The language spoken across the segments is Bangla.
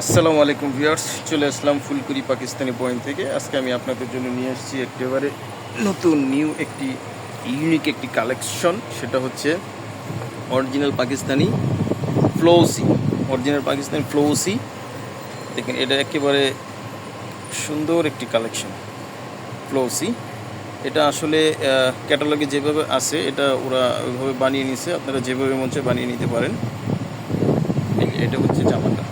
আসসালামু আলাইকুম ভিউয়ার্স, চলে আসলাম ফুলকুড়ি পাকিস্তানি পয়েন্ট থেকে। আজকে আমি আপনাদের জন্য নিয়ে আসছি একেবারে নতুন একটি ইউনিক একটি কালেকশন। সেটা হচ্ছে অরিজিনাল পাকিস্তানি ফ্লোসি। দেখেন, এটা একেবারে সুন্দর একটি কালেকশন ফ্লোসি। এটা আসলে ক্যাটালগে যেভাবে আছে এটা ওরা ওইভাবে বানিয়ে নিছে, আপনারা যেভাবে মন চায় বানিয়ে নিতে পারেন। এটা হচ্ছে জামাটা,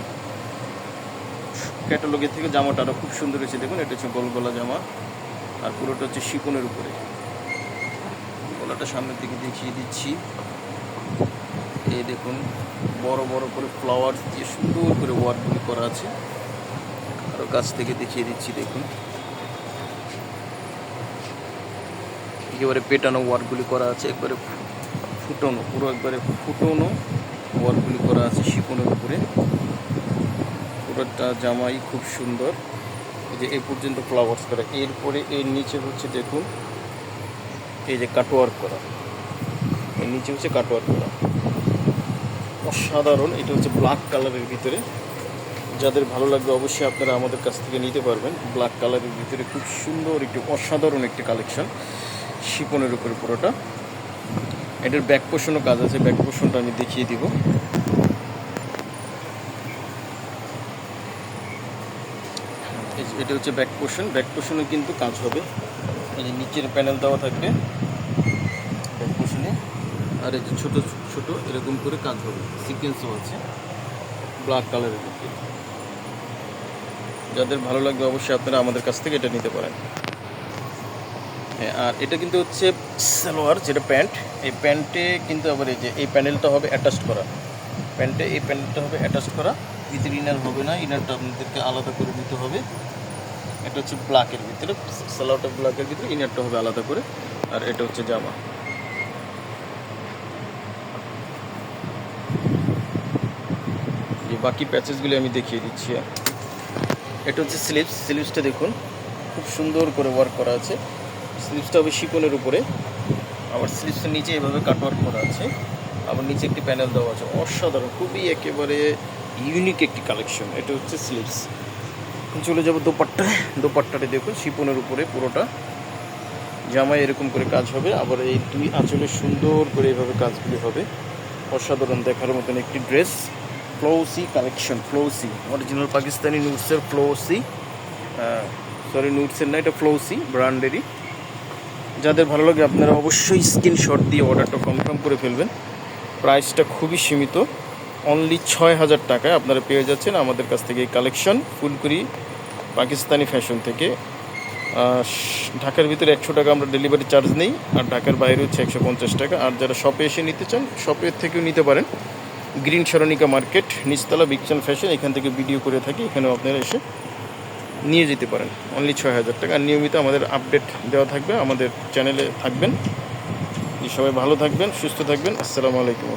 ক্যাটালগের থেকে জামাটা আরও খুব সুন্দর হয়েছে। দেখুন, এটা হচ্ছে গলা জামা, আর পুরোটা হচ্ছে শিপনের উপরে। গলাটা সামনের দিকে দেখিয়ে দিচ্ছি। এই দেখুন, বড় বড় করে ফ্লাওয়ার দিয়ে সুন্দর করে ওয়ার্কগুলি করা আছে। আরও কাছ থেকে দেখিয়ে দিচ্ছি। দেখুন, একেবারে পেটানো ওয়ার্কগুলি করা আছে, একবারে ফুটানো, পুরো একবারে ফুটানো ওয়ার্কগুলি করা আছে শিপনের উপরে। পুরোটা জামাই খুব সুন্দর। এই যে এই পর্যন্ত ফ্লাওয়ার্স করা, এরপরে এর নিচে হচ্ছে দেখুন এই যে কাটওয়ার্ক করা, এর নিচে হচ্ছে কাটওয়ার্ক করা, অসাধারণ। এটা হচ্ছে ব্ল্যাক কালারের ভিতরে। যাদের ভালো লাগবে অবশ্যই আপনারা আমাদের কাছ থেকে নিতে পারবেন। ব্ল্যাক কালারের ভিতরে খুব সুন্দর একটি অসাধারণ একটি কালেকশন, শিপনের উপরে পুরোটা। এটার ব্যাক পোর্শনও কাজ আছে, ব্যাক পোর্শনটা আমি দেখিয়ে দিব। এটা হচ্ছে ব্যাক পোর্শনে কিন্তু কাজ হবে। এই যে নিচের প্যানেল দেওয়া থাকবে ব্যাক পোর্শনে, আর এই যে ছোটো ছোটো এরকম করে কাজ হবে, সিকোয়েন্সও আছে ব্ল্যাক কালারের ভিতরে। যাদের ভালো লাগবে অবশ্যই আপনারা আমাদের কাছ থেকে এটা নিতে পারেন। হ্যাঁ, আর এটা কিন্তু হচ্ছে সালোয়ার, যেটা প্যান্ট। এই প্যান্টে কিন্তু আবার এই যে এই প্যানেলটা হবে অ্যাটাচড করা, প্যান্টে এই প্যানেলটা হবে অ্যাটাচড করা, ভিতরে ইনার হবে না, ইনারটা আপনাদেরকে আলাদা করে নিতে হবে। এটা হচ্ছে ব্ল্যাকের ভিতরে, সালোয়ারটা ব্ল্যাকের ভিতরে, ইনারটা হবে আলাদা করে। আর এটা হচ্ছে জামা। যে বাকি প্যাচেসগুলি আমি দেখিয়ে দিচ্ছি। এটা হচ্ছে স্লিভসটা দেখুন, খুব সুন্দর করে ওয়ার্ক করা আছে। স্লিভসটা হবে শিপনের উপরে, আবার স্লিভসের নিচে এভাবে কাটওয়ার্ক করা আছে, আবার নিচে একটি প্যানেল দেওয়া আছে। অসাধারণ, খুবই একেবারে ইউনিক একটি কালেকশন। এটা হচ্ছে স্লিভস। চলে যাবো দোপাট্টাটা দেখুন, শিপনের উপরে পুরোটা জামায় এরকম করে কাজ হবে, আবার এই দুই আঁচলে সুন্দর করে এইভাবে কাজগুলি হবে। অসাধারণ, দেখার মতন একটি ড্রেস। ফ্লোসি কালেকশন, ফ্লোসি অরিজিনাল পাকিস্তানি নুটসের ফ্লোসি, নুটসের না, এটা ফ্লোসি ব্র্যান্ডেরই। যাদের ভালো লাগে আপনারা অবশ্যই স্ক্রিনশট দিয়ে অর্ডারটা কনফার্ম করে ফেলবেন। প্রাইসটা খুবই সীমিত, অনলি 6,000 টাকায় আপনারা পেয়ে যাচ্ছেন আমাদের কাছ থেকে এই কালেকশন, ফুলকুড়ি পাকিস্তানি ফ্যাশন থেকে। ঢাকার ভিতরে 100 টাকা আমরা ডেলিভারি চার্জ নেই, আর ঢাকার বাইরে হচ্ছে 150 টাকা। আর যারা শপে এসে নিতে চান, শপের থেকেও নিতে পারেন। গ্রিন সরণিকা মার্কেট, নিচতলা, বিগচান ফ্যাশন, এখান থেকে ভিডিও করে থাকি, এখানেও আপনারা এসে নিয়ে যেতে পারেন। অনলি 6,000 টাকা। আর নিয়মিত আমাদের আপডেট দেওয়া থাকবে, আমাদের চ্যানেলে থাকবেন। সবাই ভালো থাকবেন, সুস্থ থাকবেন। আসসালামু আলাইকুম।